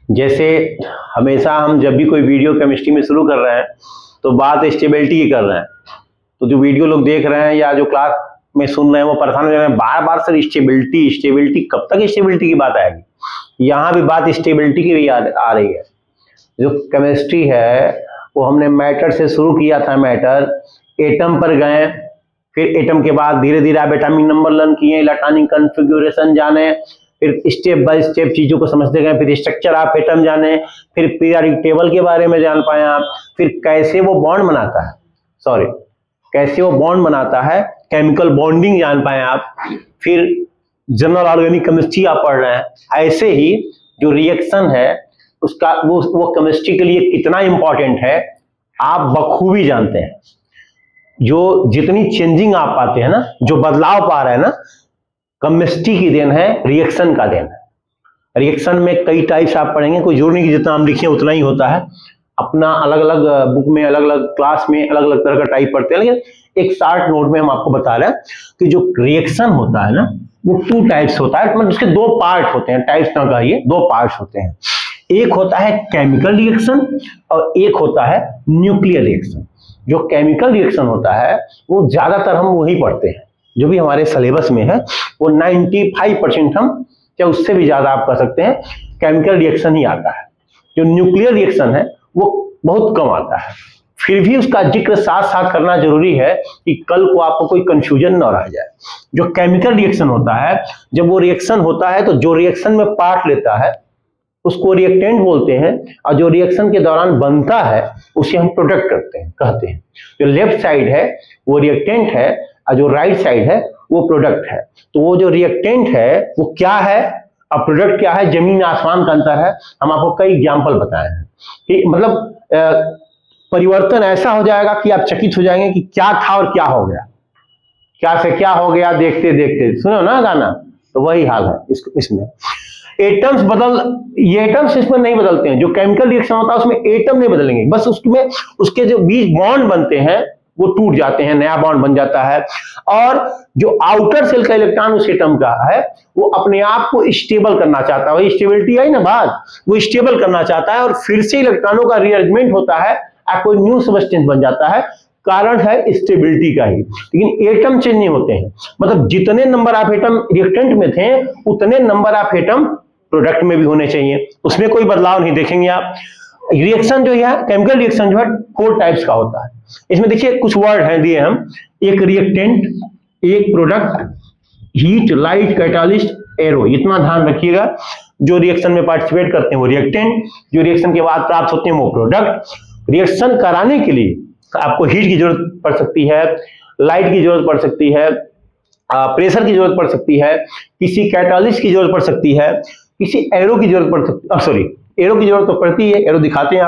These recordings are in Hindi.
जैसे हमेशा हम जब भी कोई वीडियो केमिस्ट्री में शुरू कर रहे हैं तो बात स्टेबिलिटी की कर रहे हैं, तो जो वीडियो लोग देख रहे हैं या जो क्लास में सुन रहे हैं वो परेशान हो जा रहे हैं बार बार, सर स्टेबिलिटी स्टेबिलिटी, कब तक स्टेबिलिटी की बात आएगी। यहाँ भी बात स्टेबिलिटी की भी आ रही है। जो केमिस्ट्री है वो हमने मैटर से शुरू किया था, मैटर एटम पर गए, फिर एटम के बाद धीरे धीरे आप एटॉमिक नंबर लर्न किए, इलेक्ट्रॉनिक कॉन्फ़िगरेशन जाने, फिर स्टेप बाय स्टेप चीजों को समझते गए, फिर स्ट्रक्चर ऑफ एटम जाने, फिर पीरियोडिक टेबल के बारे में जान पाए आप, फिर कैसे वो बॉन्ड बनाता है, कैसे वो बॉन्ड बनाता है, केमिकल बॉन्डिंग जान पाए आप, फिर जनरल ऑर्गेनिक केमिस्ट्री आप पढ़ रहे हैं। ऐसे ही जो रिएक्शन है उसका वो केमिस्ट्री के लिए कितना इंपॉर्टेंट है आप बखूबी जानते हैं। जो जितनी चेंजिंग आप पाते हैं ना, जो बदलाव पा रहे हैं ना, केमिस्ट्री की देन है, रिएक्शन का देन है। रिएक्शन में कई टाइप्स आप पढ़ेंगे, कोई जरूरी नहीं कि जितना हम लिखे उतना ही होता है, अपना अलग अलग बुक में अलग अलग क्लास में अलग अलग तरह का टाइप पढ़ते हैं, लेकिन एक शॉर्ट नोट में हम आपको बता रहे हैं कि जो रिएक्शन होता है ना वो 2 टाइप्स होता है, मतलब उसके 2 पार्ट होते हैं, टाइप्स ना कहिए, 2 पार्ट्स होते हैं। एक होता है केमिकल रिएक्शन और एक होता है न्यूक्लियर रिएक्शन। जो केमिकल रिएक्शन होता है वो ज्यादातर हम वही पढ़ते हैं, जो भी हमारे सिलेबस में है वो 95% हम या उससे भी ज्यादा आप कह सकते हैं केमिकल रिएक्शन ही आता है। जो न्यूक्लियर रिएक्शन है वो बहुत कम आता है, फिर भी उसका जिक्र साथ साथ करना जरूरी है कि कल को आपको कोई कंफ्यूजन न रह जाए। जो केमिकल रिएक्शन होता है, जब वो रिएक्शन होता है तो जो रिएक्शन में पार्ट लेता है उसको रिएक्टेंट बोलते हैं, और जो रिएक्शन के दौरान बनता है उसे हम प्रोडक्ट कहते हैं। जो लेफ्ट साइड है वो रिएक्टेंट है और जो राइट साइड है वो प्रोडक्ट है। तो वो जो रिएक्टेंट है वो क्या है और प्रोडक्ट क्या है, जमीन आसमान का अंतर है। हम आपको कई एग्जाम्पल बताए हैं कि मतलब परिवर्तन ऐसा हो जाएगा कि आप चकित हो जाएंगे कि क्या था और क्या हो गया, क्या से क्या हो गया देखते देखते। सुनो ना गाना, तो वही हाल है इसमें। एटम्स ये एटम्स इसमें नहीं बदलते हैं। जो केमिकल रिएक्शन होता है उसमें एटम नहीं बदलेंगे, बस उसमें उसके जो बीच बॉन्ड बनते हैं वो टूट जाते हैं, नया बॉन्ड बन जाता है, और जो आउटर सेल का इलेक्ट्रॉन उस एटम का है वो अपने आप को स्टेबल करना चाहता है। वही स्टेबिलिटी आई ना बात, वो स्टेबल करना चाहता है और फिर से इलेक्ट्रॉनों का रीअरेंजमेंट होता है और कोई न्यू सबस्टेंस बन जाता है। कारण है स्टेबिलिटी का ही, लेकिन एटम चेंज नहीं होते हैं। मतलब जितने नंबर ऑफ एटम रिएक्टेंट में थे उतने नंबर ऑफ एटम प्रोडक्ट में भी होने चाहिए, उसमें कोई बदलाव नहीं देखेंगे आप। रिएक्शन जो है, केमिकल रिएक्शन जो है 4 टाइप्स का होता है। इसमें देखिए कुछ वर्ड हैं दिए हम, एक रिएक्टेंट, एक product, heat, light, catalyst, arrow. इतना ध्यान रखिएगा। जो रिएक्शन में पार्टिसिपेट करते हैं वो रिएक्टेंट, जो रिएक्शन के बाद प्राप्त होते हैं वो प्रोडक्ट। रिएक्शन कराने के लिए आपको हीट की जरूरत पड़ सकती है, लाइट की जरूरत पड़ सकती है, प्रेशर की जरूरत पड़ सकती है, किसी कैटालिस्ट की जरूरत पड़ सकती है, किसी एरो की जरूरत पड़ सकती, एरो की जरूरत तो पड़ती है, एरो दिखाते हैं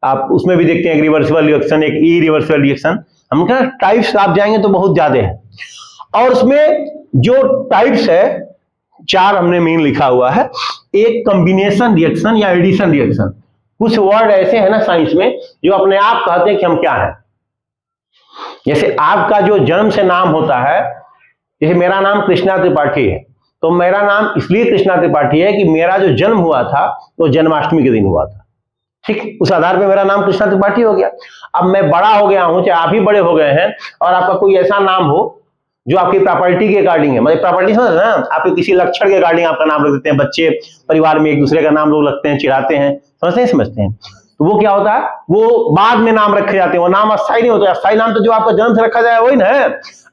आप उसमें भी देखते हैं एक रिवर्सिबल रिएक्शन, एक इरिवर्सिबल रिएक्शन। हम कहा टाइप्स आप जाएंगे तो बहुत ज्यादा है, और उसमें जो टाइप्स है 4 हमने मेन लिखा हुआ है। एक कॉम्बिनेशन रिएक्शन या एडिशन रिएक्शन। कुछ वर्ड ऐसे हैं ना साइंस में जो अपने आप कहते हैं कि हम क्या हैं। जैसे आपका जो जन्म से नाम होता है, जैसे मेरा नाम कृष्णा त्रिपाठी है, तो मेरा नाम इसलिए कृष्णा त्रिपाठी है कि मेरा जो जन्म हुआ था वो जन्माष्टमी के दिन हुआ था, ठीक। उस आधार पे मेरा नाम कृष्णा त्रिपाठी हो गया। अब मैं बड़ा हो गया हूं, चाहे आप ही बड़े हो गए हैं, और आपका कोई ऐसा नाम हो जो आपकी प्रॉपर्टी के अकॉर्डिंग है, मतलब प्रॉपर्टी समझ ना, आपके किसी लक्षण के अकॉर्डिंग आपका नाम रख देते हैं। बच्चे परिवार में एक दूसरे का नाम लोग रखते हैं, चिढ़ाते हैं, समझते हैं। तो वो क्या होता है, वो बाद में नाम रखे जाते हैं, वो नाम अस्थायी नहीं होता। अस्थायी नाम तो जो आपका जन्म से रखा जाए वही ना।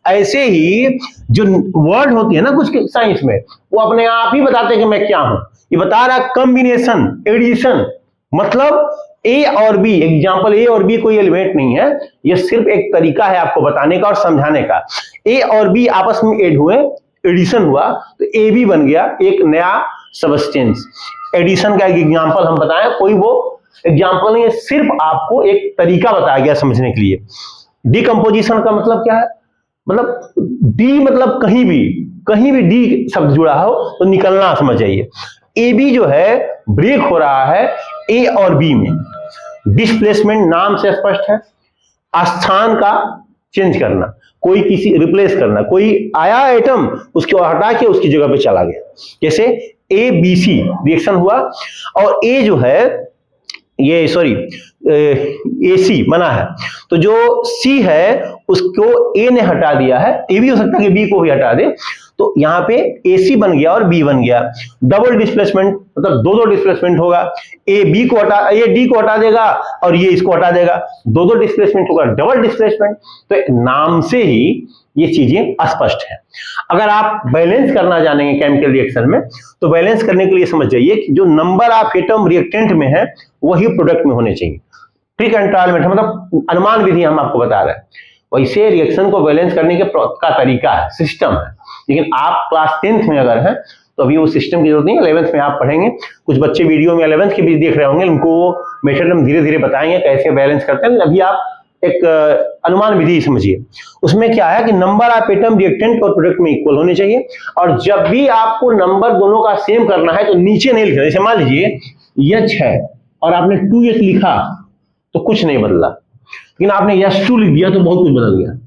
ऐसे ही जो वर्ड होती है ना कुछ साइंस में, वो अपने आप ही बताते हैं कि मैं क्या हूं। ये बता रहा कॉम्बिनेशन, एडिशन, मतलब ए और बी, एग्जाम्पल ए और बी कोई एलिमेंट नहीं है, ये सिर्फ एक तरीका है आपको बताने का और समझाने का। ए और बी आपस में एड हुए, एडिशन हुआ, तो ए बी बन गया एक नया सबस्टेंस। एडिशन का एक एग्जाम्पल हम बताएं, कोई वो एग्जाम्पल नहीं है, सिर्फ आपको एक तरीका बताया गया समझने के लिए। डिकम्पोजिशन का मतलब क्या है, मतलब डी, मतलब कहीं भी डी शब्द जुड़ा हो तो निकलना समझ जाइए। ए बी जो है ब्रेक हो रहा है ए और बी में। डिस्प्लेसमेंट नाम से स्पष्ट है। स्थान का चेंज करना, कोई किसी रिप्लेस करना, कोई आया एटम उसको हटा के उसकी जगह पे चला गया। जैसे ए बी सी रिएक्शन हुआ और ए जो है ये सॉरी ए सी बना है, तो जो सी है उसको ए ने हटा दिया है, ए भी हो सकता है कि बी को भी हटा दे, तो यहां पे ए सी बन गया और बी बन गया। डबल डिस्प्लेसमेंट मतलब दो डिस्प्लेसमेंट होगा, ए डी को हटा देगा और ये इसको हटा देगा, दो डिस्प्लेसमेंट होगा, डबल डिस्प्लेसमेंट। तो नाम से ही ये चीजें स्पष्ट है। अगर आप बैलेंस करना जानेंगे केमिकल रिएक्शन में, तो बैलेंस करने के लिए समझ जाइए कि जो नंबर ऑफ एटम रिएक्टेंट में है वही प्रोडक्ट में होने चाहिए। ट्रिक एंड ट्रायल मेथड मतलब अनुमान विधि हम आपको बता रहे हैं, वैसे रिएक्शन को बैलेंस करने का तरीका है, सिस्टम है। लेकिन आप क्लास 10th में अगर हैं तो अभी वो सिस्टम की जरूरत नहीं है, 11th में आप पढ़ेंगे। कुछ बच्चे वीडियो में 11th के भी देख रहे होंगे, उनको मेथड हम धीरे धीरे बताएंगे कैसे बैलेंस करते हैं। अभी आप एक अनुमान विधि समझिए। उसमें क्या है कि नंबर ऑफ एटम रिएक्टेंट और प्रोडक्ट में इक्वल होने चाहिए, और जब भी आपको नंबर दोनों का सेम करना है तो नीचे नहीं लिखना। जैसे मान लीजिए H है और आपने 2H लिखा तो कुछ नहीं बदला, लेकिन आपने H2 लिख दिया तो बहुत कुछ बदल गया।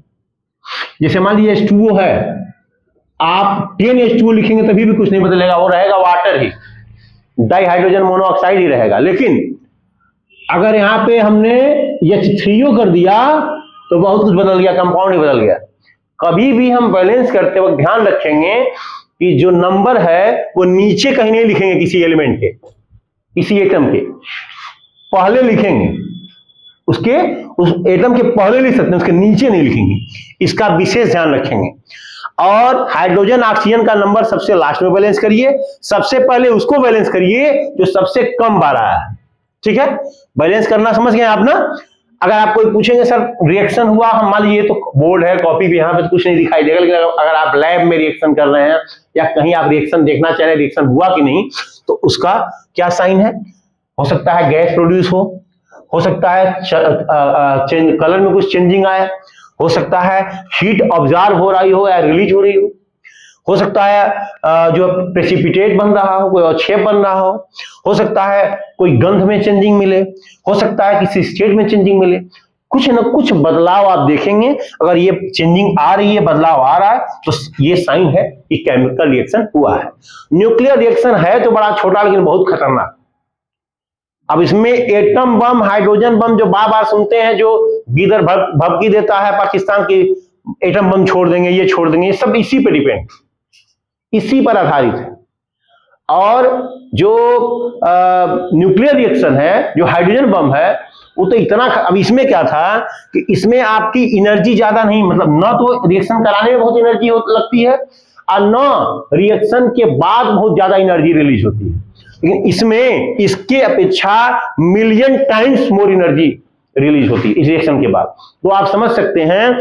जैसे मान लीजिए H2O है, आप 10H2O लिखेंगे तभी भी कुछ नहीं बदलेगा, वो रहेगा वाटर ही, डाई हाइड्रोजन मोनोऑक्साइड ही रहेगा। लेकिन अगर यहां पे हमने H3O कर दिया तो बहुत कुछ बदल गया, कंपाउंड ही बदल गया। कभी भी हम बैलेंस करते वक्त ध्यान रखेंगे कि जो नंबर है वो नीचे कहीं नहीं लिखेंगे, किसी एलिमेंट के, किसी एटम के पहले लिखेंगे, उसके उस एटम के पहले लिख सकते हैं, उसके नीचे नहीं लिखेंगे। इसका विशेष ध्यान रखेंगे। और हाइड्रोजन ऑक्सीजन का नंबर सबसे लास्ट में बैलेंस करिए, सबसे पहले उसको बैलेंस करिए जो सबसे कम बार आया है। ठीक है, बैलेंस करना समझ गए आप ना। अगर आप कोई पूछेंगे सर रिएक्शन हुआ, हम मान लीजिए तो बोर्ड है कॉपी भी, यहाँ पे तो कुछ नहीं दिखाई देगा, लेकिन अगर आप लैब में रिएक्शन कर रहे हैं या कहीं आप रिएक्शन देखना चाह रहे हैं रिएक्शन हुआ कि नहीं, तो उसका क्या साइन है। हो सकता है गैस प्रोड्यूस हो सकता है कलर में कुछ चेंजिंग आए, हो सकता है हीट ऑब्जर्व हो रही हो या रिलीज हो रही हो सकता है जो प्रेसिपिटेट बन रहा हो, कोई अवक्षेप बन रहा हो सकता है कोई गंध में चेंजिंग मिले, हो सकता है किसी स्टेट में चेंजिंग मिले, कुछ न कुछ बदलाव आप देखेंगे। अगर ये चेंजिंग आ रही है, बदलाव आ रहा है, तो ये साइन है कि केमिकल रिएक्शन हुआ है। न्यूक्लियर रिएक्शन है तो बड़ा छोटा लेकिन बहुत खतरनाक। अब इसमें एटम बम, हाइड्रोजन बम जो बार बार सुनते हैं, जो गीदड़ भभकी देता है पाकिस्तान की, एटम बम छोड़ देंगे, ये छोड़ देंगे, ये सब इसी पे डिपेंड, इसी पर आधारित है। और जो न्यूक्लियर रिएक्शन है, जो हाइड्रोजन बम है, वो तो इतना, अब इसमें क्या था कि इसमें आपकी एनर्जी ज्यादा नहीं, मतलब न तो रिएक्शन कराने में बहुत एनर्जी लगती है और न रिएक्शन के बाद बहुत ज्यादा एनर्जी रिलीज होती है। लेकिन इसमें इसके अपेक्षा million times more energy release होती है इस रिएक्शन के बाद। तो आप समझ सकते हैं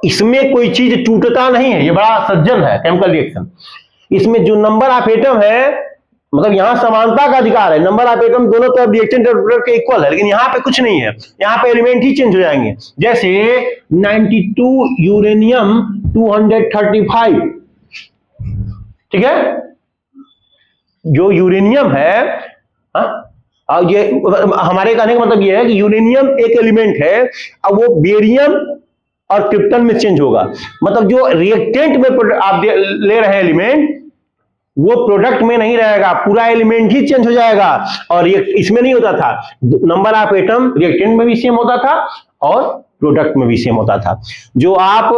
इसमें कोई चीज टूटता नहीं है, ये बड़ा सज्जन है केमिकल रिएक्शन। इसमें जो नंबर ऑफ एटम है, मतलब यहां समानता का अधिकार है, नंबर ऑफ एटम दोनों तरफ रिएक्टेंट और प्रोडक्ट के इक्वल है, लेकिन यहां पे कुछ नहीं है, यहां पे एलिमेंट ही चेंज हो जाएंगे। जैसे 92 यूरेनियम 235, ठीक है, जो यूरेनियम है, ये हमारे कहने का मतलब ये है कि यूरेनियम एक एलिमेंट है, अब वो बेरियम और क्रिप्टन में चेंज होगा। मतलब जो रिएक्टेंट में आप ले रहे हैं एलिमेंट, वो प्रोडक्ट में नहीं रहेगा, पूरा एलिमेंट ही चेंज हो जाएगा। और इसमें नहीं होता था, नंबर ऑफ एटम रिएक्टेंट में भी सेम होता था और प्रोडक्ट में भी सेम होता था। जो आप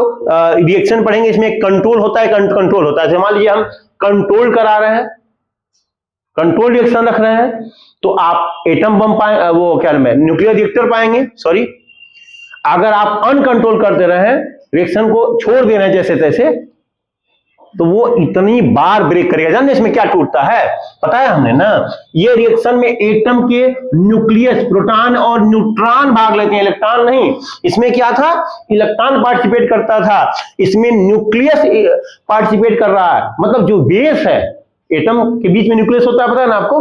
रिएक्शन पढ़ेंगे इसमें कंट्रोल होता है, कंट्रोल होता है। मान लीजिए हम कंट्रोल करा रहे हैं, कंट्रोल रिएक्शन रख रहे हैं, तो आप एटम बम पाए, वो क्या नाम है, न्यूक्लियर रिएक्टर पाएंगे, सॉरी। अगर आप अनकंट्रोल कर दे रहे हैं, रिएक्शन को छोड़ दे रहे हैं जैसे तैसे, तो वो इतनी बार ब्रेक करेगा। जानते इसमें क्या टूटता है, पता है हमने ना, ये रिएक्शन में एटम के न्यूक्लियस, प्रोटॉन और न्यूट्रॉन भाग लेते हैं, इलेक्ट्रॉन नहीं। इसमें क्या था, इलेक्ट्रॉन पार्टिसिपेट करता था, इसमें न्यूक्लियस पार्टिसिपेट कर रहा है। मतलब जो बेस है, एटम के बीच में न्यूक्लियस होता है, पता है ना आपको,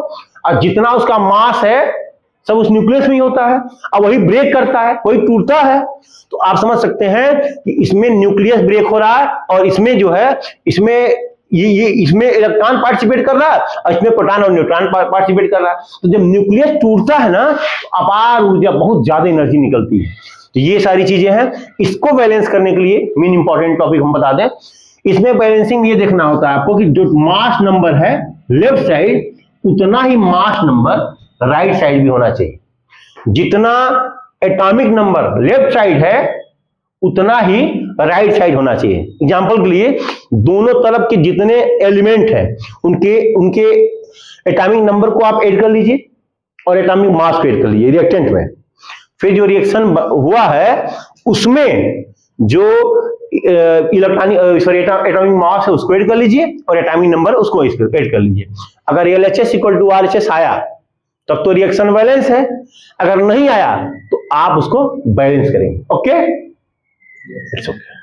और जितना उसका मास है सब उस न्यूक्लियस में ही होता है, और वही ब्रेक करता है, वही टूटता है। तो आप समझ सकते हैं कि इसमें न्यूक्लियस ब्रेक हो रहा है, और इसमें जो है, इसमें ये इसमें इलेक्ट्रॉन पार्टिसिपेट कर रहा है और इसमें प्रोटॉन और न्यूट्रॉन पार्टिसिपेट कर रहा है। तो जब न्यूक्लियस टूटता है ना, तो अपार ऊर्जा, बहुत ज्यादा एनर्जी निकलती है। तो ये सारी चीजें हैं। इसको बैलेंस करने के लिए मेन इंपॉर्टेंट टॉपिक हम बता दें, इसमें बैलेंसिंग ये देखना होता है आपको कि जो मास नंबर है लेफ्ट साइड, उतना ही मास नंबर राइट साइड भी होना चाहिए। जितना एटॉमिक नंबर लेफ्ट साइड है उतना ही राइट साइड होना चाहिए। एग्जांपल के लिए दोनों तरफ के जितने एलिमेंट हैं उनके एटॉमिक नंबर को आप ऐड कर लीजिए और एटॉमिक मास को ऐड कर लीजिए रिएक्टेंट में। फिर जो रिएक्शन हुआ है उसमें जो एटॉमिक मास है उसको ऐड कर लीजिए और एटॉमिक नंबर उसको ऐड कर लीजिए। अगर LHS इक्वल टू RHS आया तब तो रिएक्शन बैलेंस है, अगर नहीं आया तो आप उसको बैलेंस करेंगे। Okay, it's okay.